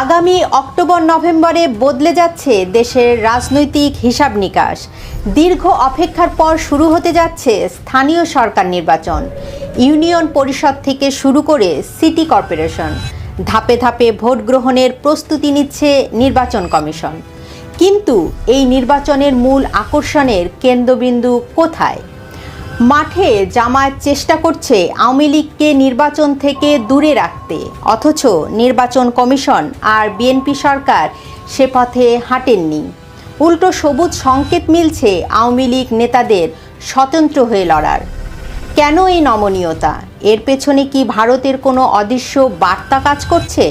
আগামী অক্টোবর নভেম্বরে বদলে যাচ্ছে দেশের রাজনৈতিক হিসাব নিকাশ। দীর্ঘ অপেক্ষার পর শুরু হতে যাচ্ছে স্থানীয় সরকার নির্বাচন। ইউনিয়ন পরিষদ থেকে শুরু করে সিটি কর্পোরেশন, ধাপে ধাপে ভোট গ্রহণের প্রস্তুতি নিচ্ছে নির্বাচন কমিশন। কিন্তু এই নির্বাচনের মূল আকর্ষণের কেন্দ্রবিন্দু কোথায়? মাঠে জামায়াত চেষ্টা করছে আওয়ামী লীগকে নির্বাচন থেকে দূরে রাখতে, অথচ নির্বাচন কমিশন আর বিএনপি সরকার সে পথে হাঁটেননি। উল্টো সবুজ সংকেত মিলছে আওয়ামী লীগ নেতাদের স্বতন্ত্র হয়ে লড়ার। কেন এই নমনীয়তা? এর পেছনে কি ভারতের কোনো অদৃশ্য বার্তা কাজ করছে,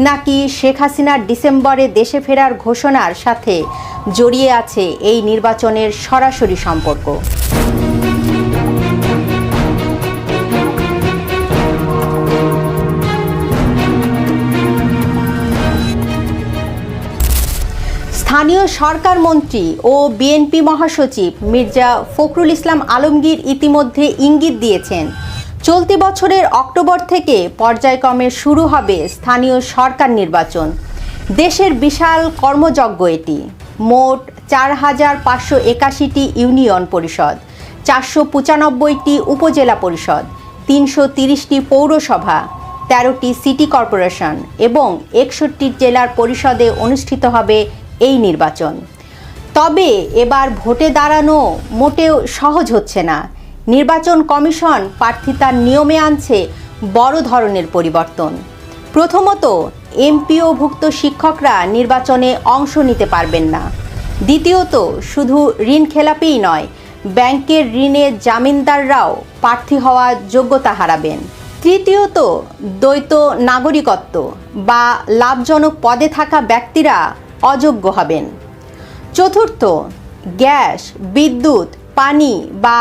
নাকি শেখ হাসিনার ডিসেম্বরে দেশে ফেরার ঘোষণার সাথে জড়িয়ে আছে এই নির্বাচনের সরাসরি সম্পর্ক? স্থানীয় সরকার মন্ত্রী ও বিএনপি মহাসচিব মির্জা ফখরুল ইসলাম আলমগীর ইতিমধ্যে ইঙ্গিত দিয়েছেন, চলতি বছরের অক্টোবর থেকে পর্যায়ক্রমে শুরু হবে স্থানীয় সরকার নির্বাচন। দেশের বিশাল কর্মযজ্ঞ এটি। মোট ৪,৫৮১টি ইউনিয়ন পরিষদ, ৪৯৫টি উপজেলা পরিষদ, ৩৩০টি পৌরসভা, ১৩টি সিটি কর্পোরেশন এবং ৬১ জেলার পরিষদে অনুষ্ঠিত হবে এই নির্বাচন। তবে এবার ভোটে দাঁড়ানো মোটেও সহজ হচ্ছে না। নির্বাচন কমিশন প্রার্থিতার নিয়মে আনছে বড় ধরনের পরিবর্তন। প্রথমত, এমপিওভুক্ত শিক্ষকরা নির্বাচনে অংশ নিতে পারবেন না। দ্বিতীয়ত, শুধু ঋণ খেলাপিই নয়, ব্যাংকের ঋণের জামিনদাররাও প্রার্থী হওয়ার যোগ্যতা হারাবেন। তৃতীয়ত, দ্বৈত নাগরিকত্ব বা লাভজনক পদে থাকা ব্যক্তিরা অযোগ্য হবেন। চতুর্থ, গ্যাস, বিদ্যুৎ, পানি বা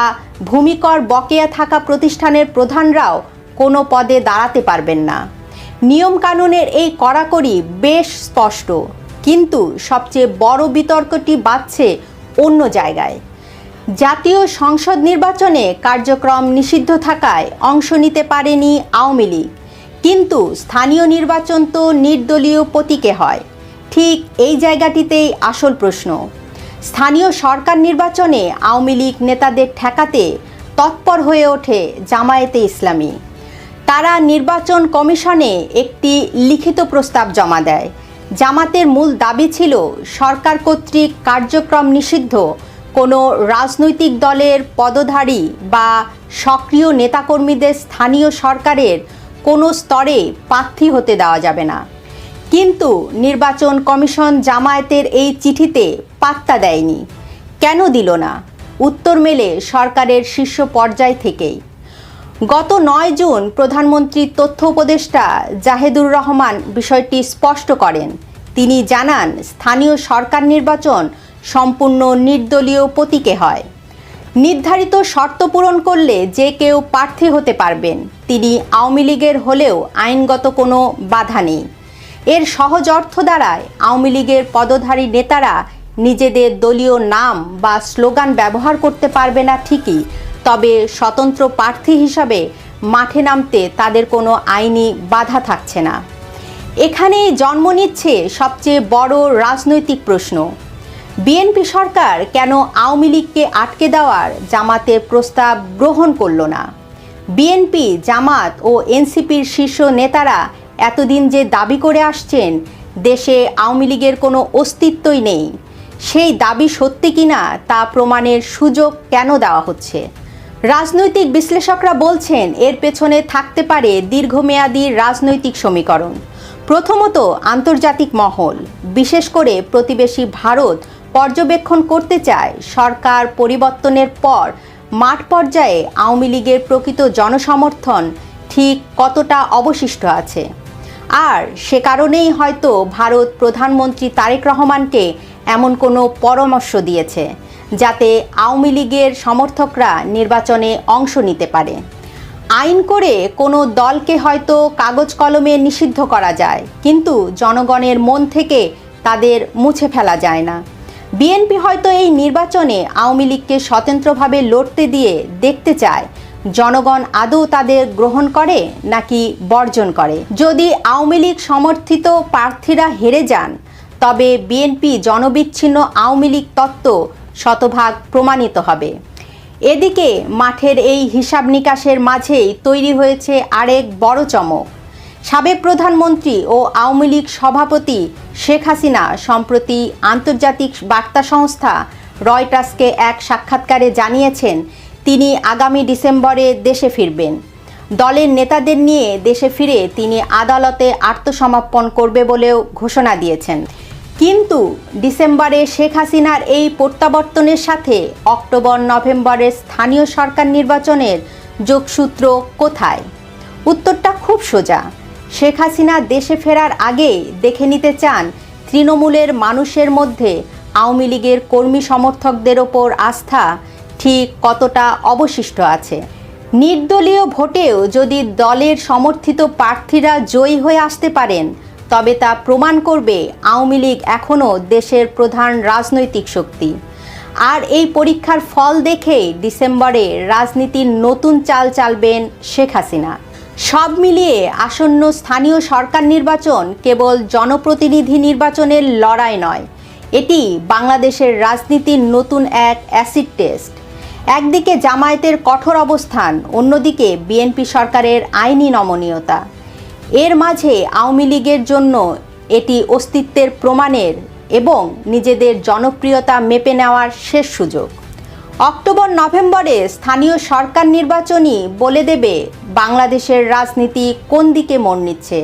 ভূমিকর বকেয়া থাকা প্রতিষ্ঠানের প্রধানরাও কোনো পদে দাঁড়াতে পারবেন না। নিয়মকানুনের এই কড়াকড়ি বেশ স্পষ্ট, কিন্তু সবচেয়ে বড় বিতর্কটি বাধছে অন্য জায়গায়। জাতীয় সংসদ নির্বাচনে কার্যক্রম নিষিদ্ধ থাকায় অংশ নিতে পারেনি আওয়ামী লীগ, কিন্তু স্থানীয় নির্বাচন তো নির্দলীয় প্রতীকে হয়। ঠিক এই জায়গাটিতেই আসল প্রশ্ন। স্থানীয় সরকার নির্বাচনে আওয়ামী লীগ নেতাদের ঠেকাতে তৎপর হয়ে ওঠে জামায়াতে ইসলামী। তারা নির্বাচন কমিশনে একটি লিখিত প্রস্তাব জমা দেয়। জামাতের মূল দাবি ছিল সরকার কর্তৃক কার্যক্রম নিষিদ্ধ কোনো রাজনৈতিক দলের পদধারী বা সক্রিয় নেতাকর্মীদের স্থানীয় সরকারের কোনো স্তরে প্রার্থী হতে দেওয়া যাবে না। কিন্তু নির্বাচন কমিশন জামায়াতের এই চিঠিতে পাত্তা দেয়নি। কেন দিল না? উত্তর মেলে সরকারের শীর্ষ পর্যায় থেকেই। গত ৯ জুন প্রধানমন্ত্রীর তথ্য উপদেষ্টা জাহেদুর রহমান বিষয়টি স্পষ্ট করেন। তিনি জানান, স্থানীয় সরকার নির্বাচন সম্পূর্ণ নির্দলীয় প্রতীকে হয়। নির্ধারিত শর্ত পূরণ করলে যে কেউ প্রার্থী হতে পারবেন। তিনি আওয়ামী লীগের হলেও আইনগত কোনো বাধা নেই। এর সহজ অর্থ দাঁড়ায়, আওয়ামী লীগের পদধারী নেতারা নিজেদের দলীয় নাম বা স্লোগান ব্যবহার করতে পারবে না ঠিকই, তবে স্বতন্ত্র প্রার্থী হিসাবে মাঠে নামতে তাদের কোনো আইনি বাধা থাকছে না। এখানেই জন্ম নিচ্ছে সবচেয়ে বড় রাজনৈতিক প্রশ্ন। বিএনপি সরকার কেন আওয়ামী লীগকে আটকে দেওয়ার জামাতের প্রস্তাব গ্রহণ করল না? বিএনপি, জামাত ও এনসিপির শীর্ষ নেতারা এতদিন যে দাবি করে আসছেন দেশে আওয়ামী লীগের কোনো অস্তিত্বই নেই, সেই দাবি সত্যি কিনা তা প্রমাণের সুযোগ কেন দেওয়া হচ্ছে? রাজনৈতিক বিশ্লেষকরা বলছেন এর পেছনে থাকতে পারে দীর্ঘমেয়াদী রাজনৈতিক সমীকরণ। প্রথমত, আন্তর্জাতিক মহল, বিশেষ করে প্রতিবেশী ভারত পর্যবেক্ষণ করতে চায় সরকার পরিবর্তনের পর মাঠ পর্যায়ে আওয়ামী লীগের প্রকৃত জনসমর্থন ঠিক কতটা অবশিষ্ট আছে। আর সে কারণেই হয়তো ভারত প্রধানমন্ত্রী তারেক রহমানকে এমন কোনো পরামর্শ দিয়েছে যাতে আওয়ামী লীগের সমর্থকরা নির্বাচনে অংশ নিতে পারে। আইন করে কোনো দলকে হয়তো কাগজ কলমে নিষিদ্ধ করা যায়, কিন্তু জনগণের মন থেকে তাদের মুছে ফেলা যায় না। বিএনপি হয়তো এই নির্বাচনে আওয়ামী লীগকে স্বতন্ত্রভাবে লড়তে দিয়ে দেখতে চায় জনগণ আদৌ তাদের গ্রহণ করে নাকি বর্জন করে? যদি আওয়ামী লীগ সমর্থিত প্রার্থীরা হেরে যান, তবে বিএনপি জনবিচ্ছিন্ন আওয়ামী লীগ তত্ত্ব শতভাগ প্রমাণিত হবে। এদিকে মাঠের এই হিসাব নিকাশের মাঝেই তৈরি হয়েছে আরেক বড় চমক। সাবেক প্রধানমন্ত্রী ও আওয়ামী লীগ সভাপতি শেখ হাসিনা সম্প্রতি আন্তর্জাতিক বার্তা সংস্থা রয়টার্সকে এক সাক্ষাৎকারে জানিয়েছেন তিনি আগামী ডিসেম্বরে দেশে ফিরবেন। দলের নেতাদের নিয়ে দেশে ফিরে তিনি আদালতে আত্মসমর্পণ করবে বলেও ঘোষণা দিয়েছেন। কিন্তু ডিসেম্বরে শেখ হাসিনার এই প্রত্যাবর্তনের সাথে অক্টোবর নভেম্বরের স্থানীয় সরকার নির্বাচনের যোগসূত্র কোথায়? উত্তরটা খুব সোজা। শেখ হাসিনা দেশে ফেরার আগেই দেখে নিতে চান তৃণমূলের মানুষের মধ্যে আওয়ামী লীগের কর্মী সমর্থকদের ওপর আস্থা ঠিক কতটা অবশিষ্ট আছে। নির্দলীয় ভোটেও যদি দলের সমর্থিত প্রার্থীরা জয়ী হয়ে আসতে পারেন, তবে তা প্রমাণ করবে আওয়ামী লীগ এখনও দেশের প্রধান রাজনৈতিক শক্তি। আর এই পরীক্ষার ফল দেখেই ডিসেম্বরে রাজনীতির নতুন চাল চালবেন শেখ হাসিনা। সব মিলিয়ে আসন্ন স্থানীয় সরকার নির্বাচন কেবল জনপ্রতিনিধি নির্বাচনের লড়াই নয়, এটি বাংলাদেশের রাজনীতির নতুন এক অ্যাসিড টেস্ট। একদিকে জামায়াতের কঠোর অবস্থান, অন্যদিকে বিএনপি সরকারের আইনি নমনীয়তা। এর মাঝে আওয়ামী লীগের জন্য এটি অস্তিত্বের প্রমাণের এবং নিজেদের জনপ্রিয়তা মেপে নেওয়ার শেষ সুযোগ। অক্টোবর নভেম্বরে স্থানীয় সরকার নির্বাচনই বলে দেবে বাংলাদেশের রাজনীতি কোন দিকে মোড় নিচ্ছে।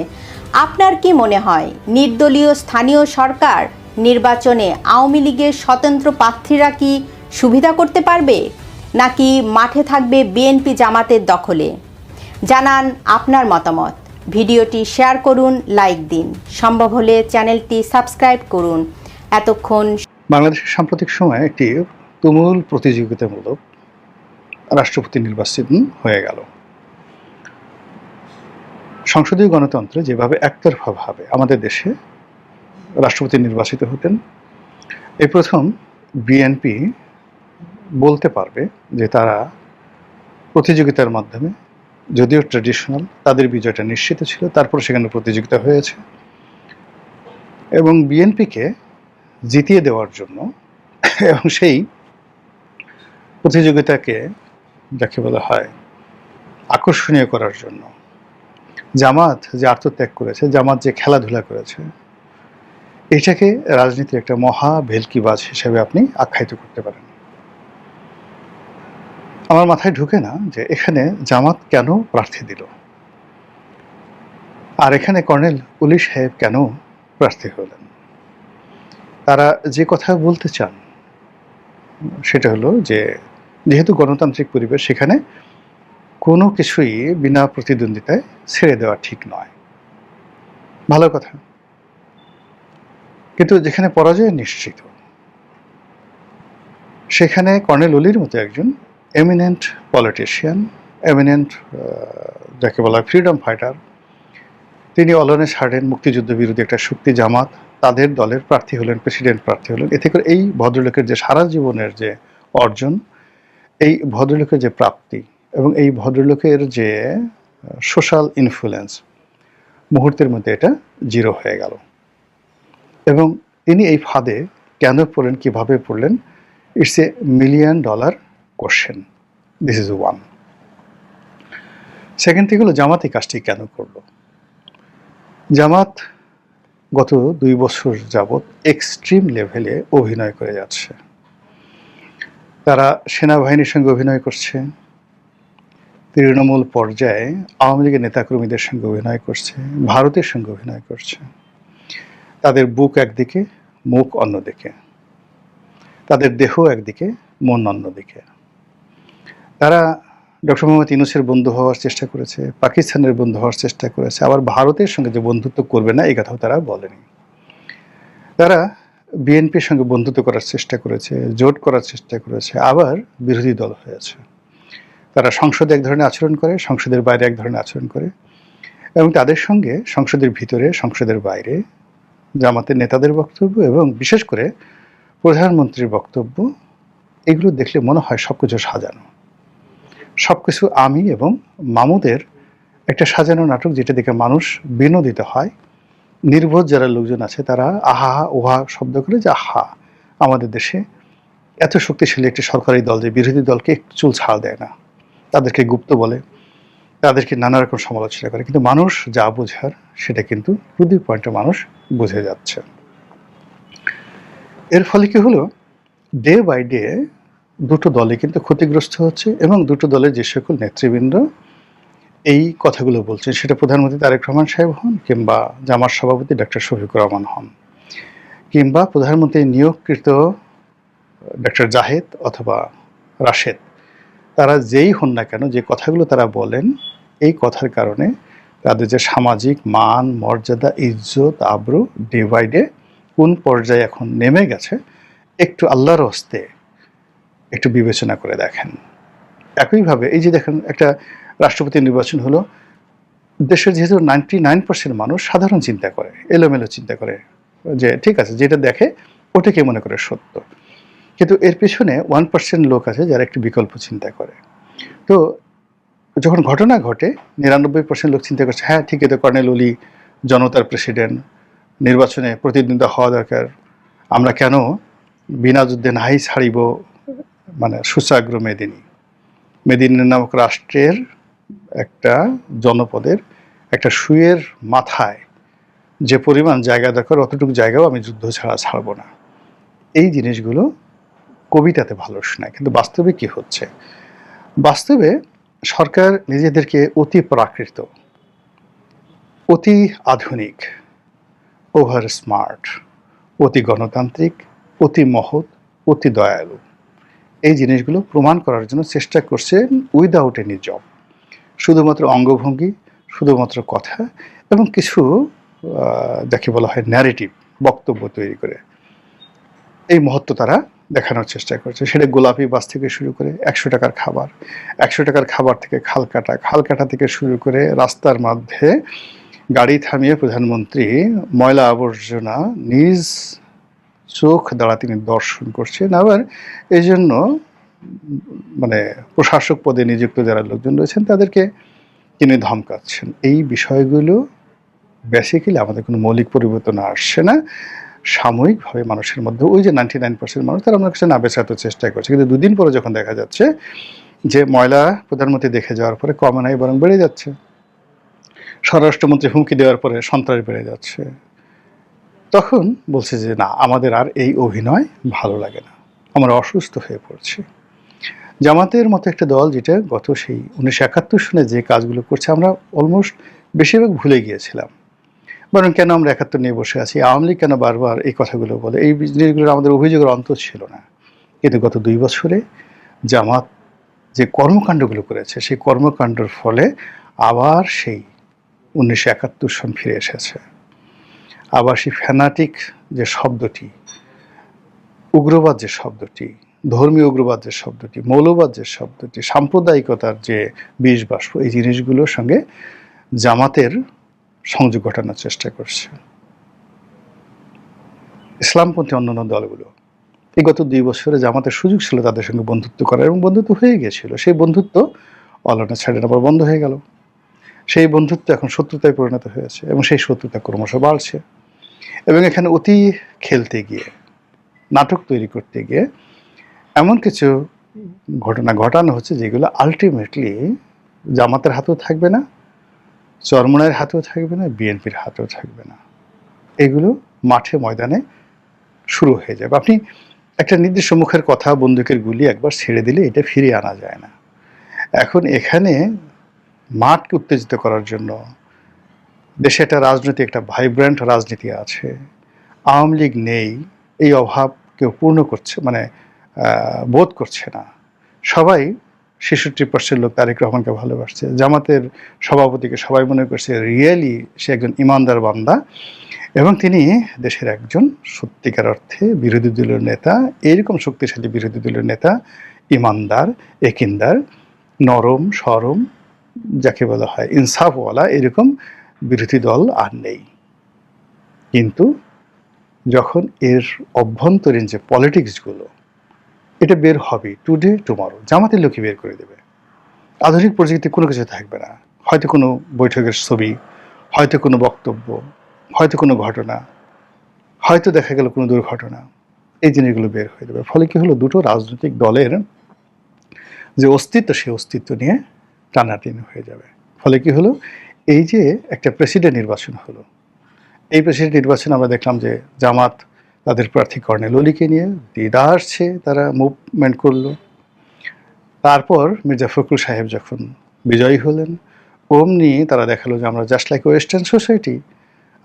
আপনার কি মনে হয়, নির্দলীয় স্থানীয় সরকার নির্বাচনে আওয়ামী লীগের স্বতন্ত্র প্রার্থীরা কি সুবিধা করতে পারবে, নাকি মাঠে থাকবে বিএনপি জামাতের দখলে? জানান আপনার মতামত। ভিডিওটি শেয়ার করুন, লাইক দিন, সম্ভব হলে চ্যানেলটি সাবস্ক্রাইব করুন। এতক্ষণ বাংলাদেশের সাম্প্রতিক সময়ে একটি তুমুল প্রতিযোগিতামূলক রাষ্ট্রপতি নির্বাচন হয়ে গেল। সংসদীয় গণতন্ত্রে যেভাবে একতরফাভাবে আমাদের দেশে রাষ্ট্রপতি নির্বাচিত হতেন, এই প্রথম বিএনপি বলতে পারবে যে তারা প্রতিযোগিতার মাধ্যমে, যদিও ট্র্যাডিশনাল, তাদের বিজয়টা নিশ্চিত ছিল, তারপর সেখানে প্রতিযোগিতা হয়েছে এবং বিএনপিকে জিতিয়ে দেওয়ার জন্য এবং সেই প্রতিযোগিতাকে যাকে বলা হয় আকর্ষণীয় করার জন্য জামাত যে আত্মত্যাগ করেছে, জামাত যে খেলাধুলা করেছে, এটাকে রাজনীতির একটা মহা ভেলকিবাজ হিসেবে আপনি আখ্যায়িত করতে পারেন। আমার মাথায় ঢুকে না যে এখানে জামাত কেন প্রার্থী দিল, আর এখানে কর্নেল উলি সাহেব কেন প্রার্থী হলেন। তারা যে কথা বলতে চান সেটা হলো যে যেহেতু গণতান্ত্রিক পরিবেশ, সেখানে কোনো কিছুই বিনা প্রতিদ্বন্দ্বিতায় ছেড়ে দেওয়া ঠিক নয়। ভালো কথা, কিন্তু যেখানে পরাজয় নিশ্চিত, সেখানে কর্নেল উলির মতো একজন এমিনেন্ট পলিটিশিয়ান, এমিনেন্ট যাকে বলা হয় ফ্রিডম ফাইটার, তিনি অলনে ছাড়েন মুক্তিযুদ্ধ বিরোধী একটা শক্তি জামাত, তাদের দলের প্রার্থী হলেন, প্রেসিডেন্ট প্রার্থী হলেন। এতে করে এই ভদ্রলোকের যে সারা জীবনের যে অর্জন, এই ভদ্রলোকের যে প্রাপ্তি এবং এই ভদ্রলোকের যে সোশ্যাল ইনফ্লুয়েন্স, মুহূর্তের মধ্যে এটা জিরো হয়ে গেল। এবং তিনি এই ফাঁদে কেন পড়লেন, কিভাবে পড়লেন, it's a $1 million question. This is one. Second thing হলো জামাত এই কাজটি কেন করলো। জামাত গত 2 বছর যাবৎ এক্সট্রিম লেভেলে অভিনয় করে যাচ্ছে। তারা সেনাবাহিনীর সঙ্গে অভিনয় করছে, তৃণমূল পর্যায়ে আওয়ামী লীগের নেতাকর্মীদের সঙ্গে অভিনয় করছে, ভারতের সঙ্গে অভিনয় করছে। তাদের বুক একদিকে, মুখ অন্যদিকে, তাদের দেহ একদিকে, মন অন্যদিকে। তারা ডক্টর মোহাম্মদ ইউনূসের বন্ধু হওয়ার চেষ্টা করেছে, পাকিস্তানের বন্ধু হওয়ার চেষ্টা করেছে, আবার ভারতের সঙ্গে যে বন্ধুত্ব করবে না এই কথাও তারা বলেনি। তারা বিএনপির সঙ্গে বন্ধুত্ব করার চেষ্টা করেছে, জোট করার চেষ্টা করেছে, আবার বিরোধী দল হয়েছে। তারা সংসদে এক ধরনের আচরণ করে, সংসদের বাইরে এক ধরনের আচরণ করে, এবং তাদের সঙ্গে সংসদের ভিতরে, সংসদের বাইরে জামাতের নেতাদের বক্তব্য এবং বিশেষ করে প্রধানমন্ত্রীর বক্তব্য, এগুলো দেখলে মনে হয় সবকিছু সাজানো। সবকিছু আমি এবং মামুদের একটা সাজানো নাটক, যেটা দেখে মানুষ বিনোদিত হয়। নির্বোধ যারা লোকজন আছে তারা আহা ওহা শব্দ করে যে আহা, আমাদের দেশে এত শক্তিশালী একটি সরকারি দল যে বিরোধী দলকে একটু চুল ছাড় দেয় না, তাদেরকে গুপ্ত বলে, তাদেরকে নানা রকম সমালোচনা করে। কিন্তু মানুষ যা বোঝার সেটা কিন্তু টু দি পয়েন্টে মানুষ বুঝে যাচ্ছে। এর ফলে কি হলো, ডে বাই ডে দুটো দলে কিন্তু ক্ষতিগ্রস্ত হচ্ছে, এবং দুটো দলের যে সকল নেতৃবৃন্দ এই কথাগুলো বলছেন, সেটা প্রধানমন্ত্রী তারেক রহমান সাহেব হন, কিংবা জামাত সভাপতি ডক্টর শফিকুর রহমান হন, কিংবা প্রধানমন্ত্রী নিয়োগকৃত ডক্টর জাহেদ অথবা রাশেদ, তারা যেই হন না কেন, যে কথাগুলো তারা বলেন, এই কথার কারণে তাদের যে সামাজিক মান মর্যাদা ইজ্জত আবরু ডে বাই ডে কোন পর্যায়ে এখন নেমে গেছে, একটু আল্লাহর হস্তে একটু বিবেচনা করে দেখেন। একইভাবে এই যে দেখেন, একটা রাষ্ট্রপতি নির্বাচন হলো, দেশের যেহেতু 99% মানুষ সাধারণ চিন্তা করে, এলোমেলো চিন্তা করে, যে ঠিক আছে যেটা দেখে ওটাকে মনে করে সত্য, কিন্তু এর পেছনে 1% লোক আছে যারা একটু বিকল্প চিন্তা করে। তো যখন ঘটনা ঘটে 99% লোক চিন্তা করছে হ্যাঁ ঠিকই তো, কর্নেল ওলি জনতার প্রেসিডেন্ট, নির্বাচনে প্রতিদ্বন্দ্বিতা হওয়া দরকার, আমরা কেন বিনা যুদ্ধে নাহি ছাড়িব, মানে সুচাগ্র মেদিনী, মেদিনী নামক রাষ্ট্রের একটা জনপদের একটা সুয়ের মাথায় যে পরিমাণ জায়গা দরকার, অতটুকু জায়গাও আমি যুদ্ধ ছাড়া ছাড়বো না। এই জিনিসগুলো কবিতাতে ভালো শোনায়, কিন্তু বাস্তবে কি হচ্ছে? বাস্তবে সরকার নিজেদেরকে অতি প্রাকৃত, অতি আধুনিক, ওভার স্মার্ট, অতি গণতান্ত্রিক, অতি মহৎ, অতি দয়ালু, এই জিনিসগুলো প্রমাণ করার জন্য চেষ্টা করছেন উইদাউট এনি জব। শুধুমাত্র অঙ্গভঙ্গি, শুধুমাত্র কথা এবং কিছু যাকে বলা হয় ন্যারেটিভ, বক্তব্য তৈরি করে এই মহত্ব তারা দেখানোর চেষ্টা করছে। সেটা গোলাপি বাস থেকে শুরু করে 100 টাকার খাবার, 100 টাকার খাবার থেকে খালকাটা, খালকাটা থেকে শুরু করে রাস্তার মধ্যে গাড়ি থামিয়ে প্রধানমন্ত্রী ময়লা আবর্জনা নিজ চোখ দ্বারা তিনি দর্শন করছেন। আবার এই জন্য মানে প্রশাসক পদে নিযুক্ত যারা লোকজন রয়েছেন তাদেরকে তিনি ধমকাচ্ছেন। এই বিষয়গুলো বেসিক্যালি আমাদের কোনো মৌলিক পরিবর্তন আসছে না, সাময়িকভাবে মানুষের মধ্যে ওই যে 99% মানুষ তারা আমার কাছে না বেচাতে চেষ্টা করছে, কিন্তু দুদিন পরে যখন দেখা যাচ্ছে যে ময়লা প্রধানমন্ত্রী দেখে যাওয়ার পরে কমে নাই বরং বেড়ে যাচ্ছে, স্বরাষ্ট্রমন্ত্রী হুমকি দেওয়ার পরে সন্ত্রাস বেড়ে যাচ্ছে, তখন বলছে যে না, আমাদের আর এই অভিনয় ভালো লাগে না, আমরা অসুস্থ হয়ে পড়ছি। জামাতের মতো একটা দল যেটা গত সেই 1971 সনে যে কাজগুলো করছে আমরা অলমোস্ট বেশিরভাগ ভুলে গিয়েছিলাম, বরং কেন আমরা 71 নিয়ে বসে আছি, আওয়ামী লীগ কেন বারবার এই কথাগুলো বলে, এই জিনিসগুলো আমাদের অভিযোগের অন্ত ছিল না। কিন্তু গত 2 বছরে জামাত যে কর্মকাণ্ডগুলো করেছে, সেই কর্মকাণ্ডের ফলে আবার সেই 1971 সন ফিরে এসেছে। আবার সেই ফ্যানাটিক যে শব্দটি, উগ্রবাদ যে শব্দটি, ধর্মীয় উগ্রবাদ যে শব্দটি, মৌলবাদ যে শব্দটি, সাম্প্রদায়িকতার যে বিষ বাষ্প, এই জিনিসগুলোর সঙ্গে জামাতের সংযোগ ঘটানোর চেষ্টা করছে ইসলামপন্থী অন্যান্য দলগুলো। এই গত 2 বছরে জামাতের সুযোগ ছিল তাদের সঙ্গে বন্ধুত্ব করার, এবং বন্ধুত্ব হয়ে গিয়েছিল। সেই বন্ধুত্ব অলানা ছাড়ের আবার বন্ধ হয়ে গেল। সেই বন্ধুত্ব এখন শত্রুতায় পরিণত হয়েছে, এবং সেই শত্রুতা ক্রমশ বাড়ছে। এবং এখানে অতি খেলতে গিয়ে, নাটক তৈরি করতে গিয়ে এমন কিছু ঘটনা ঘটানো হচ্ছে যেগুলো আলটিমেটলি জামাতের হাতেও থাকবে না, চরমোনাইয়ের হাতেও থাকবে না, বিএনপির হাতেও থাকবে না। এগুলো মাঠে ময়দানে শুরু হয়ে যাবে। আপনি একটা নির্দিষ্ট মুখের কথা, বন্দুকের গুলি একবার ছেড়ে দিলে এটা ফিরিয়ে আনা যায় না। এখন এখানে মাঠকে উত্তেজিত করার জন্য দেশে একটা রাজনীতি, একটা ভাইব্রেন্ট রাজনীতি আছে, আওয়ামী লীগ নেই এই অভাব কেউ পূর্ণ করছে, মানে বোধ করছে না। সবাই 66% লোক তারেক রহমানকে ভালোবাসছে, জামাতের সভাপতিকে সবাই মনে করছে রিয়েলি সে একজন ইমানদার বান্দা, এবং তিনি দেশের একজন সত্যিকার অর্থে বিরোধী দলের নেতা। এইরকম শক্তিশালী বিরোধী দলের নেতা, ইমানদার, একিনদার, নরম সরম, যাকে বলা হয় ইনসাফওয়ালা, এরকম বিরোধী দল আর নেই। কিন্তু যখন এর অভ্যন্তরীণ যে পলিটিক্সগুলো, এটা বের হবে টুডে টুমরো, জামাতের লোকই বের করে দেবে। আধুনিক প্রযুক্তি কোনো কিছু থাকবে না, হয়তো কোনো বৈঠকের ছবি, হয়তো কোনো বক্তব্য, হয়তো কোনো ঘটনা, হয়তো দেখা গেল কোনো দুর্ঘটনা, এই জিনিসগুলো বের হয়ে যাবে। ফলে কি হলো, দুটো রাজনৈতিক দলের যে অস্তিত্ব, সেই অস্তিত্ব নিয়ে টানাটানি হয়ে যাবে। ফলে কি হলো, এই যে একটা প্রেসিডেন্ট নির্বাচন হলো, এই প্রেসিডেন্ট নির্বাচনে আমরা দেখলাম যে জামাত তাদের প্রার্থী কর্নেল অলিকে নিয়ে দ্বিধার্সে তারা মুভমেন্ট করলো। তারপর মির্জা ফখরুল সাহেব যখন বিজয়ী হলেন, অমনি তারা দেখালো যে আমরা জাস্ট লাইক ওয়েস্টার্ন সোসাইটি,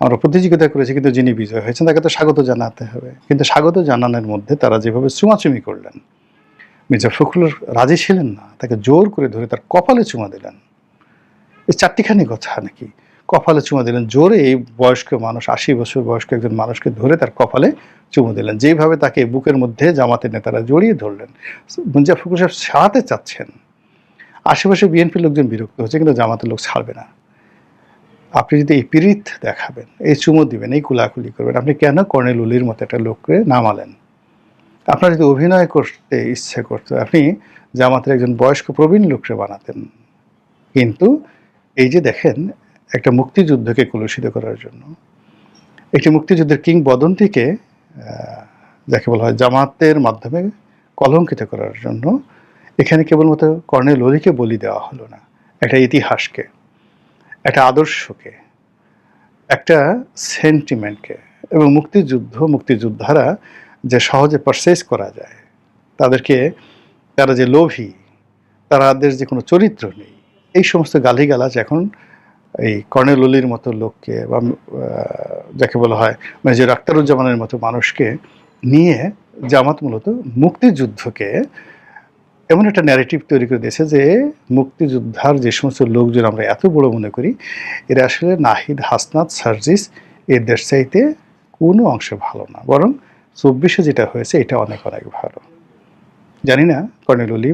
আমরা প্রতিযোগিতা করেছি, কিন্তু যিনি বিজয় হয়েছেন তাকে তো স্বাগত জানাতে হবে। কিন্তু স্বাগত জানানোর মধ্যে তারা যেভাবে চুমাচুমি করলেন, মির্জা ফখরুল রাজি ছিলেন না, তাকে জোর করে ধরে তার কপালে চুমা দিলেন। এই চারটিখানি কথা নাকি, কপালে চুমা দিলেন জোরে। এই বয়স্ক মানুষ, 80 বছর বয়স্ক একজন মানুষকে ধরে তার কপালে চুমু দিলেন, যেভাবে তাকে বুকের মধ্যে জামাতের নেতারা জড়িয়ে ধরলেন। মির্জা ফখরুল সাহেব ছাড়াতে চাচ্ছেন, আশেপাশে বিএনপির লোকজন বিরক্ত হচ্ছে, কিন্তু জামাতের লোক ছাড়বে না। আপনি যদি এই পীড়িত দেখাবেন, এই চুমো দিবেন, এই কুলাকুলি করবেন, আপনি কেন কর্নেল অলির মতো একটা লোককে নামালেন? আপনার যদি অভিনয় করতে ইচ্ছে করতো, আপনি জামাতের একজন বয়স্ক প্রবীণ লোককে বানাতেন। কিন্তু এই যে দেখেন, একটা মুক্তিযুদ্ধকে কলুষিত করার জন্য, একটি মুক্তিযুদ্ধের কিংবদন্তিকে যাকে বলা হয় জামাতের মাধ্যমে কলঙ্কিত করার জন্য এখানে কেবলমাত্র কর্নেল অলিকে বলি দেওয়া হলো না, একটা ইতিহাসকে, একটা আদর্শকে, একটা সেন্টিমেন্টকে। এবং মুক্তিযোদ্ধারা যে সহজে পারচেজ করা যায়, তাদেরকে, তারা যে লোভী, তাদের যে কোনো চরিত্র নেই, এই সমস্ত গালিগালাজ এখন এই কর্নেল অলির মতো লোককে বা যাকে বলা হয় মেজর আখতারুজ্জামানের মতো মানুষকে নিয়ে জামাত মূলত মুক্তিযুদ্ধকে এমন একটা ন্যারেটিভ তৈরি করে দিয়েছে যে মুক্তিযোদ্ধার যে সমস্ত লোকজন আমরা এত বড় মনে করি, এরা আসলে নাহিদ, হাসনাত, সার্জিস এদের চাইতে কোনো অংশে ভালো না, বরং 24-এ যেটা হয়েছে এটা অনেক অনেক ভালো। জানি না কর্নেল অলি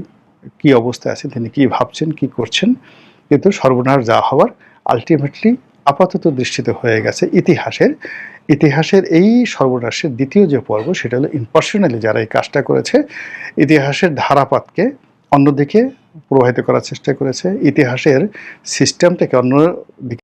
কী অবস্থায় আছেন, তিনি কী ভাবছেন, কী করছেন, কিন্তু সর্বনাশ যা হওয়ার আলটিমেটলি আপাতত দৃষ্টিতে হয়ে গেছে। ইতিহাসের এই সর্বনাশের দ্বিতীয় যে পর্ব, সেটা হলো ইম্পার্সোনালি যারা এই কাজটা করেছে, ইতিহাসের ধারাপাতকে অন্যদিকে প্রবাহিত করার চেষ্টা করেছে, ইতিহাসের সিস্টেমটাকে অন্যদিকে